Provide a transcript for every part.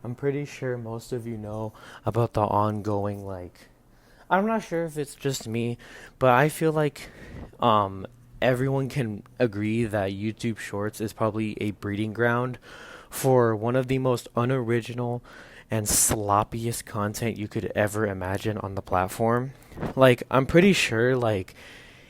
I'm pretty sure most of you know about the ongoing, I'm not sure if it's just me, but I feel like um everyone can agree that YouTube Shorts is probably a breeding ground for one of the most unoriginal and sloppiest content you could ever imagine on the platform. I'm pretty sure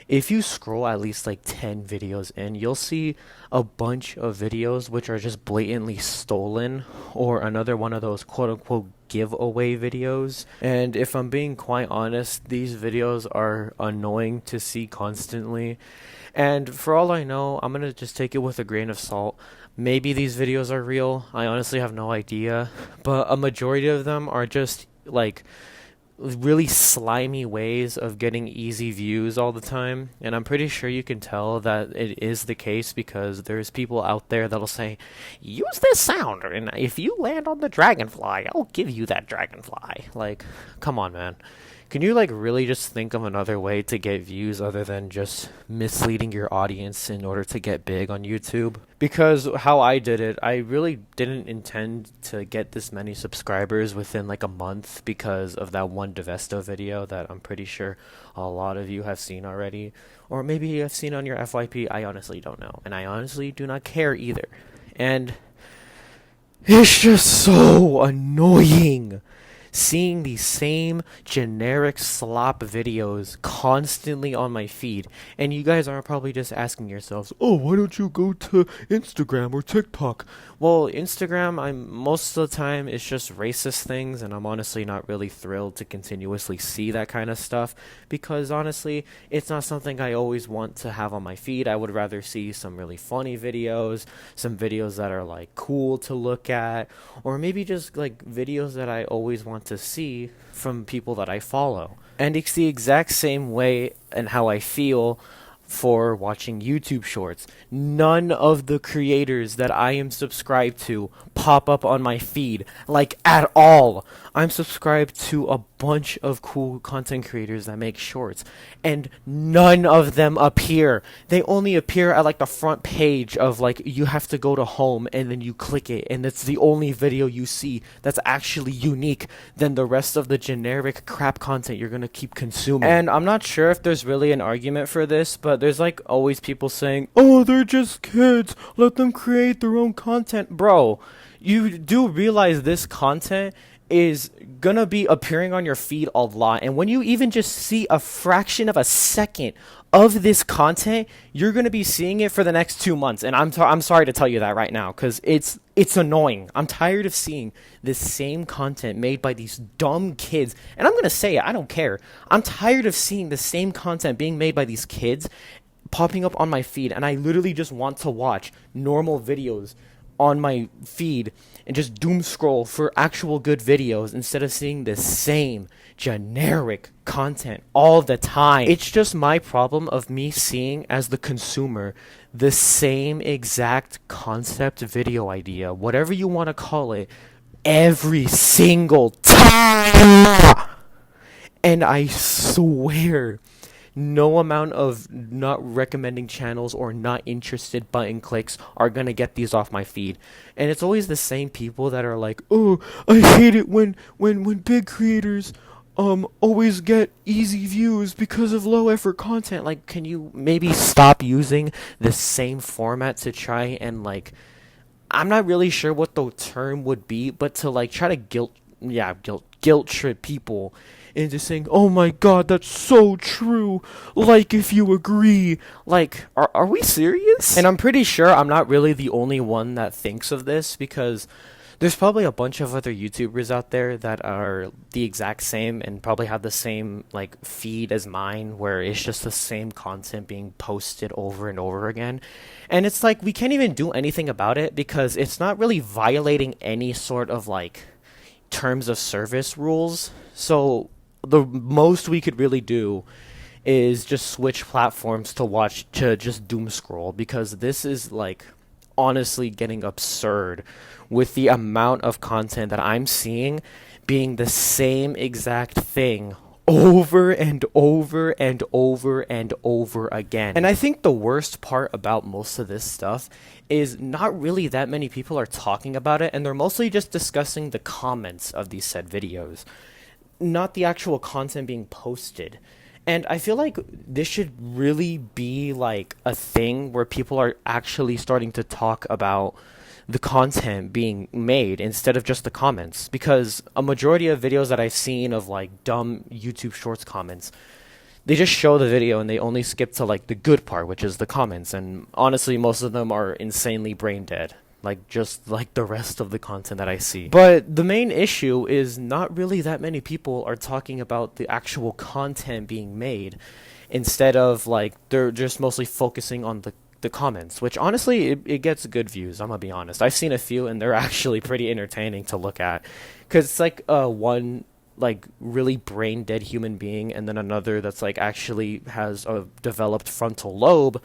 if you scroll at least 10 videos in, you'll see a bunch of videos which are just blatantly stolen or another one of those quote unquote giveaway videos. And if I'm being quite honest, these videos are annoying to see constantly. And for all I know, I'm gonna just take it with a grain of salt. Maybe these videos are real. I honestly have no idea. But a majority of them are just really slimy ways of getting easy views all the time. And I'm pretty sure you can tell that it is the case because there's people out there that'll say, use this sound, and if you land on the dragonfly, I'll give you that dragonfly. Come on, man. Can you really just think of another way to get views other than just misleading your audience in order to get big on YouTube? Because how I did it, I really didn't intend to get this many subscribers within a month because of that one Devesto video that I'm pretty sure a lot of you have seen already. Or maybe you have seen on your FYP, I honestly don't know. And I honestly do not care either. And it's just so annoying seeing these same generic slop videos constantly on my feed. And you guys are probably just asking yourselves, oh, why don't you go to Instagram or TikTok? Well, Instagram, I'm most of the time it's just racist things, and I'm honestly not really thrilled to continuously see that kind of stuff because honestly, it's not something I always want to have on my feed. I would rather see some really funny videos, some videos that are cool to look at, or maybe just videos that I always want to see from people that I follow. And it's the exact same way and how I feel for watching YouTube shorts. None of the creators that I am subscribed to pop up on my feed, at all. I'm subscribed to a bunch of cool content creators that make shorts, and none of them appear. They only appear at the front page of you have to go to home and then you click it, and it's the only video you see that's actually unique than the rest of the generic crap content you're gonna keep consuming. And I'm not sure if there's really an argument for this, but there's always people saying, oh, they're just kids, let them create their own content. Bro, you do realize this content is gonna be appearing on your feed a lot, and when you even just see a fraction of a second of this content, you're gonna be seeing it for the next 2 months. And I'm sorry to tell you that right now, because it's annoying. I'm tired of seeing this same content made by these dumb kids, and I'm gonna say it, I don't care. I'm tired of seeing the same content being made by these kids popping up on my feed, and I literally just want to watch normal videos on my feed and just doom scroll for actual good videos instead of seeing the same generic content all the time. It's just my problem of me seeing as the consumer the same exact concept video idea, whatever you want to call it, every single time. And I swear, no amount of not recommending channels or not interested button clicks are gonna get these off my feed. And it's always the same people that are like, oh, I hate it when big creators always get easy views because of low effort content. Can you maybe stop using the same format to try and I'm not really sure what the term would be, but to try to guilt trip people into saying, oh my god, that's so true, if you agree. Are we serious? And I'm pretty sure I'm not really the only one that thinks of this, because there's probably a bunch of other YouTubers out there that are the exact same and probably have the same feed as mine, where it's just the same content being posted over and over again. And it's we can't even do anything about it because it's not really violating any sort of terms of service rules. So the most we could really do is just switch platforms to just doom scroll, because this is honestly getting absurd with the amount of content that I'm seeing being the same exact thing over and over and over and over again. And I think the worst part about most of this stuff is not really that many people are talking about it, and they're mostly just discussing the comments of these said videos, not the actual content being posted. And I feel like this should really be like a thing where people are actually starting to talk about the content being made instead of just the comments, because a majority of videos that I've seen of like dumb YouTube Shorts comments, they just show the video and they only skip to like the good part, which is the comments, and honestly most of them are insanely brain dead, like just like the rest of the content that I see. But the main issue is not really that many people are talking about the actual content being made, instead of like they're just mostly focusing on the comments, which honestly it gets good views. I'm gonna be honest, I've seen a few and they're actually pretty entertaining to look at, because it's like one like really brain dead human being and then another that's like actually has a developed frontal lobe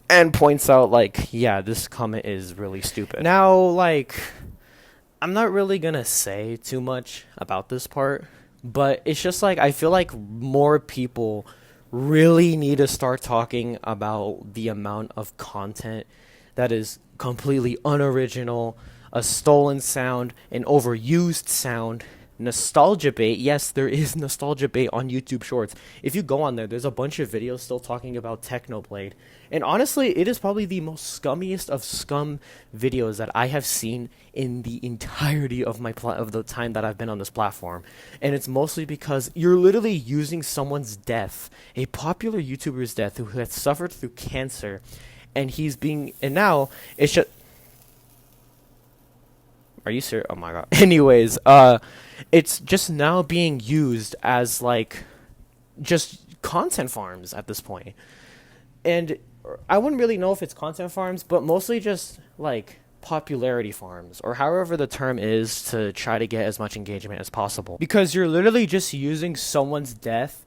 and points out like, yeah, this comment is really stupid. Now, like, I'm not really gonna say too much about this part, but it's just like I feel like more people really need to start talking about the amount of content that is completely unoriginal, a stolen sound, an overused sound, nostalgia bait. Yes, there is nostalgia bait on YouTube Shorts. If you go on there, there's a bunch of videos still talking about Technoblade. And honestly, it is probably the most scummiest of scum videos that I have seen in the entirety of of the time that I've been on this platform. And it's mostly because you're literally using someone's death, a popular YouTuber's death who has suffered through cancer, and now it's just... Are you serious? Oh my god. Anyways, it's just now being used as like just content farms at this point. And I wouldn't really know if it's content farms, but mostly just like popularity farms, or however the term is, to try to get as much engagement as possible. Because you're literally just using someone's death,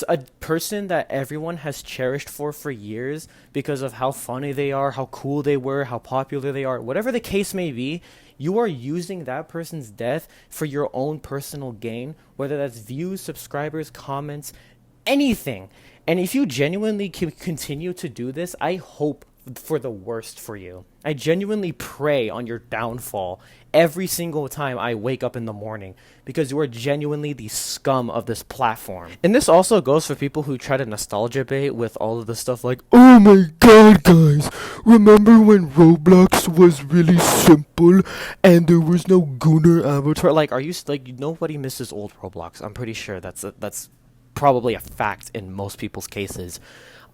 a person that everyone has cherished for years because of how funny they are, how cool they were, how popular they are, whatever the case may be. You are using that person's death for your own personal gain, whether that's views, subscribers, comments, anything. And if you genuinely continue to do this, I hope for the worst for you. I genuinely pray on your downfall every single time I wake up in the morning, because you are genuinely the scum of this platform. And this also goes for people who try to nostalgia bait with all of the stuff like, oh my god guys, remember when Roblox was really simple and there was no Gunnar avatar? Like, are you like, nobody misses old Roblox. I'm pretty sure that's probably a fact in most people's cases.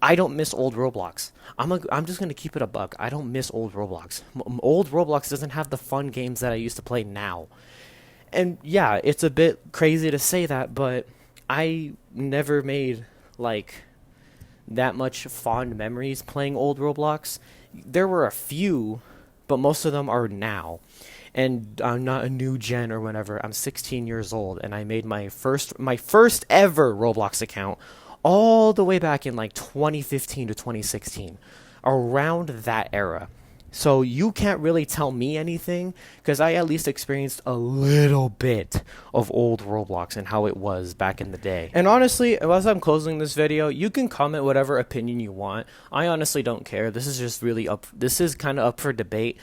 I don't miss old Roblox. I'm just gonna keep it a buck. I don't miss old Roblox. Old Roblox doesn't have the fun games that I used to play now. And yeah, it's a bit crazy to say that, but I never made like that much fond memories playing old Roblox. There were a few, but most of them are now. And I'm not a new gen or whatever. I'm 16 years old, and I made my first ever Roblox account all the way back in like 2015 to 2016, around that era. So you can't really tell me anything, because I at least experienced a little bit of old Roblox and how it was back in the day. And honestly, as I'm closing this video, you can comment whatever opinion you want. I honestly don't care. This is just really this is kind of up for debate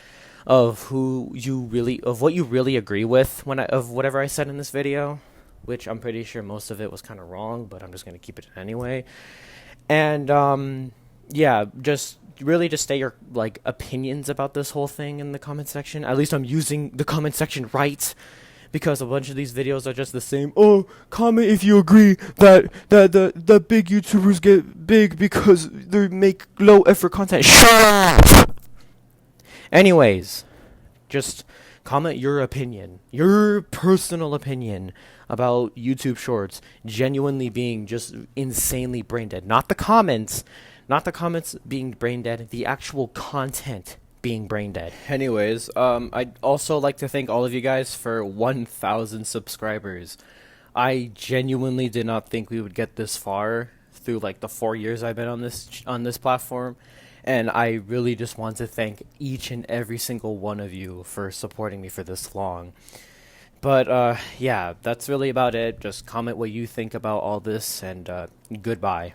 of what you really agree with of whatever I said in this video, which I'm pretty sure most of it was kind of wrong, but I'm just going to keep it anyway. And yeah, just state your like opinions about this whole thing in the comment section. At least I'm using the comment section right, because a bunch of these videos are just the same. Oh, comment if you agree that the big YouTubers get big because they make low effort content. Shut up! Anyways, just comment your opinion, your personal opinion about YouTube Shorts genuinely being just insanely brain dead. Not the comments being brain dead, the actual content being brain dead. Anyways, I'd also like to thank all of you guys for 1,000 subscribers. I genuinely did not think we would get this far through like the 4 years I've been on this platform. And I really just want to thank each and every single one of you for supporting me for this long. But yeah, that's really about it. Just comment what you think about all this, and goodbye.